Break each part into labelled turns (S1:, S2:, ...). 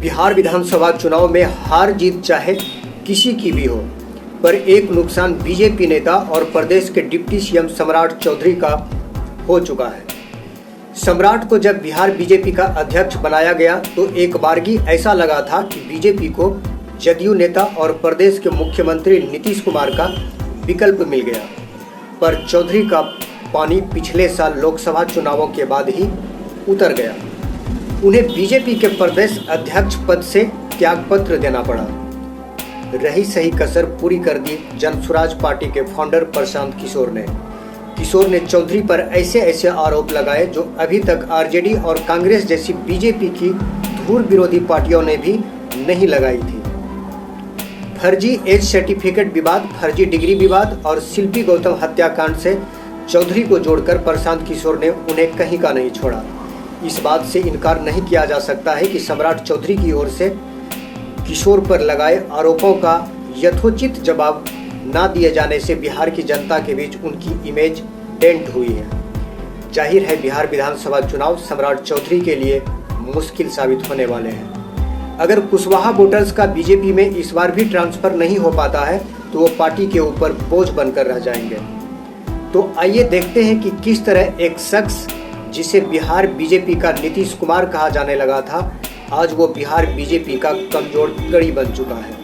S1: बिहार विधानसभा चुनाव में हार जीत चाहे किसी की भी हो, पर एक नुकसान बीजेपी नेता और प्रदेश के डिप्टी सीएम सम्राट चौधरी का हो चुका है। सम्राट को जब बिहार बीजेपी का अध्यक्ष बनाया गया तो एक बारगी ऐसा लगा था कि बीजेपी को जदयू नेता और प्रदेश के मुख्यमंत्री नीतीश कुमार का विकल्प मिल गया, पर चौधरी का पानी पिछले साल लोकसभा चुनावों के बाद ही उतर गया। उन्हें बीजेपी के प्रदेश अध्यक्ष पद से त्यागपत्र देना पड़ा। रही सही कसर पूरी कर दी जनसुराज पार्टी के फाउंडर प्रशांत किशोर ने चौधरी पर ऐसे ऐसे आरोप लगाए जो अभी तक आरजेडी और कांग्रेस जैसी बीजेपी की धुर विरोधी पार्टियों ने भी नहीं लगाई थी। फर्जी एज सर्टिफिकेट विवाद, फर्जी डिग्री विवाद और शिल्पी गौतम हत्याकांड से चौधरी को जोड़कर प्रशांत किशोर ने उन्हें कहीं का नहीं छोड़ा। इस बात से इनकार नहीं किया जा सकता है कि सम्राट चौधरी की ओर से किशोर पर लगाए आरोपों का यथोचित जवाब न दिए जाने से बिहार की जनता के बीच उनकी इमेज डेंट हुई है। जाहिर है बिहार विधानसभा चुनाव सम्राट चौधरी के लिए मुश्किल साबित होने वाले हैं। अगर कुशवाहा वोटर्स का बीजेपी में इस बार भी ट्रांसफर नहीं हो पाता है तो वो पार्टी के ऊपर बोझ बनकर रह जाएंगे। तो आइए देखते हैं कि किस तरह एक शख्स जिसे बिहार बीजेपी का नीतीश कुमार कहा जाने लगा था, आज वो बिहार बीजेपी का कमजोर कड़ी बन चुका है।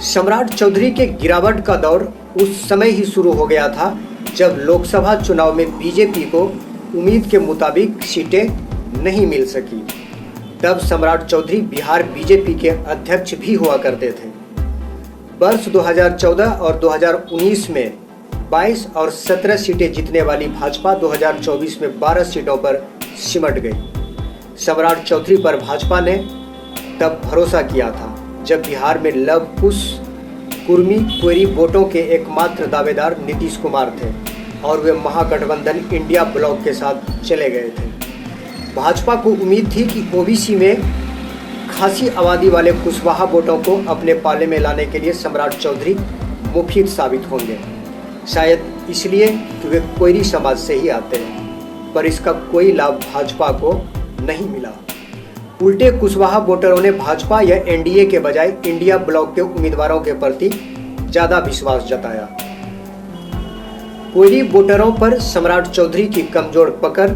S1: सम्राट चौधरी के गिरावट का दौर उस समय ही शुरू हो गया था जब लोकसभा चुनाव में बीजेपी को उम्मीद के मुताबिक सीटें नहीं मिल सकी। तब सम्राट चौधरी बिहार बीजेपी के अध्यक्ष भी हुआ करते थे। वर्ष 2014 और 2019 में 22 और 17 सीटें जीतने वाली भाजपा 2024 में 12 सीटों पर सिमट गई। सम्राट चौधरी पर भाजपा ने तब भरोसा किया था जब बिहार में लव कुश कुर्मी कोयरी वोटों के एकमात्र दावेदार नीतीश कुमार थे और वे महागठबंधन इंडिया ब्लॉक के साथ चले गए थे। भाजपा को उम्मीद थी कि ओबीसी में खासी आबादी वाले कुशवाहा वोटों को अपने पाले में लाने के लिए सम्राट चौधरी मुफीद साबित होंगे, शायद इसलिए कि वे कोयरी समाज से ही आते हैं, पर इसका कोई लाभ भाजपा को नहीं मिला। उल्टे कुशवाहा वोटरों ने भाजपा या एनडीए के बजाय इंडिया ब्लॉक के उम्मीदवारों के प्रति ज्यादा विश्वास जताया। कोयरी वोटरों पर सम्राट चौधरी की कमजोर पकड़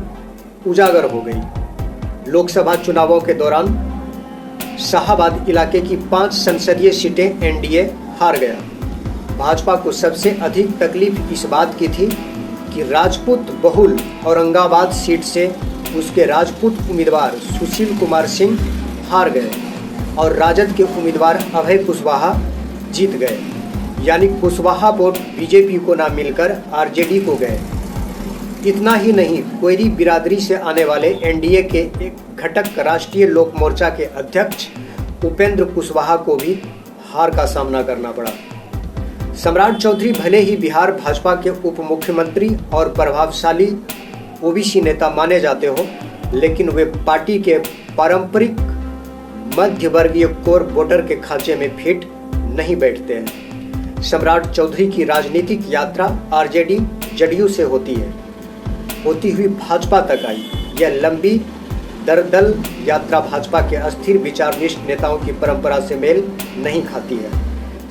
S1: उजागर हो गई। लोकसभा चुनावों के दौरान शाहाबाद इलाके की 5 संसदीय सीटें एनडीए हार गया। भाजपा को सबसे अधिक तकलीफ इस बात की थी कि राजपूत बहुल औरंगाबाद सीट से उसके राजपूत उम्मीदवार सुशील कुमार सिंह हार गए और राजद के उम्मीदवार अभय कुशवाहा जीत गए, यानी कुशवाहा वोट बीजेपी को ना मिलकर आरजेडी को गए। इतना ही नहीं, कोयरी बिरादरी से आने वाले एनडीए के एक घटक राष्ट्रीय लोक मोर्चा के अध्यक्ष उपेंद्र कुशवाहा को भी हार का सामना करना पड़ा। सम्राट चौधरी भले ही बिहार भाजपा के उप मुख्यमंत्री और प्रभावशाली ओबीसी नेता माने जाते हो, लेकिन वे पार्टी के पारंपरिक मध्य वर्गीय कोर वोटर के खांचे में फिट नहीं बैठते हैं। सम्राट चौधरी की राजनीतिक यात्रा आरजेडी जदयू से होती हुई भाजपा तक आई। यह लंबी दरदल यात्रा भाजपा के अस्थिर विचारनिष्ठ नेताओं की परंपरा से मेल नहीं खाती है।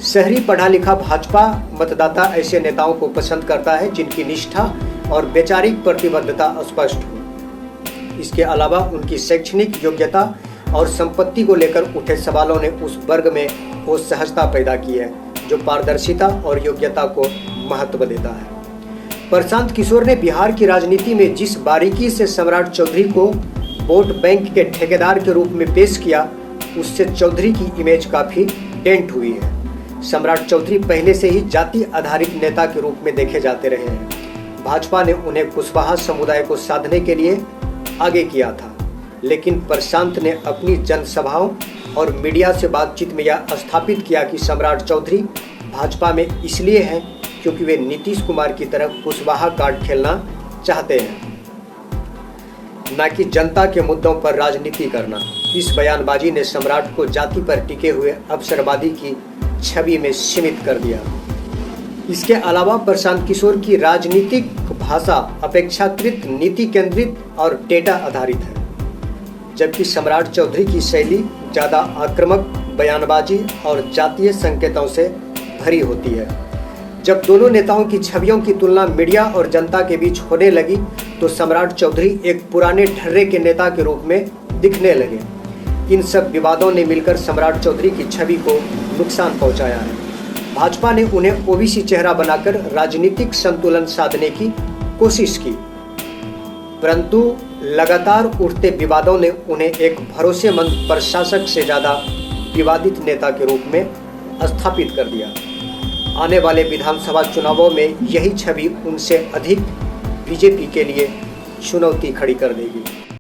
S1: शहरी पढ़ा लिखा भाजपा मतदाता ऐसे नेताओं को पसंद करता है जिनकी निष्ठा और वैचारिक प्रतिबद्धता स्पष्ट हो। इसके अलावा उनकी शैक्षणिक योग्यता और संपत्ति को लेकर उठे सवालों ने उस वर्ग में वो सहजता पैदा की है जो पारदर्शिता और योग्यता को महत्व देता है। प्रशांत किशोर ने बिहार की राजनीति में जिस बारीकी से सम्राट चौधरी को वोट बैंक के ठेकेदार के रूप में पेश किया, उससे चौधरी की इमेज काफी डेंट हुई है। सम्राट चौधरी पहले से ही जाति आधारित नेता के रूप में देखे जाते रहे हैं। भाजपा ने उन्हें कुशवाहा समुदाय को साधने के लिए आगे किया था, लेकिन प्रशांत ने अपनी जनसभाओं और मीडिया से बातचीत में यह स्थापित किया कि सम्राट चौधरी भाजपा में इसलिए हैं क्योंकि वे नीतीश कुमार की तरह कुशवाहा कार्ड खेलना चाहते हैं, न कि जनता के मुद्दों पर राजनीति करना। इस बयानबाजी ने सम्राट को जाति पर टिके हुए अवसरवादी की छवि में सीमित कर दिया। इसके अलावा प्रशांत किशोर की राजनीतिक भाषा अपेक्षाकृत नीति केंद्रित और डेटा आधारित है। जबकि सम्राट चौधरी की शैली ज़्यादा आक्रामक, बयानबाजी और जातीय संकेतों से भरी होती है। जब दोनों नेताओं की छवियों की तुलना मीडिया और जनता के बीच होने लगी तो सम्राट चौधरी एक पुराने ढर्रे के नेता के रूप में दिखने लगे। इन सब विवादों ने मिलकर सम्राट चौधरी की छवि को नुकसान पहुंचाया है। भाजपा ने उन्हें ओबीसी चेहरा बनाकर राजनीतिक संतुलन साधने की कोशिश की, परंतु लगातार उठते विवादों ने उन्हें एक भरोसेमंद प्रशासक से ज़्यादा विवादित नेता के रूप में स्थापित कर दिया। आने वाले विधानसभा चुनावों में यही छवि उनसे अधिक बीजेपी के लिए चुनौती खड़ी कर देगी।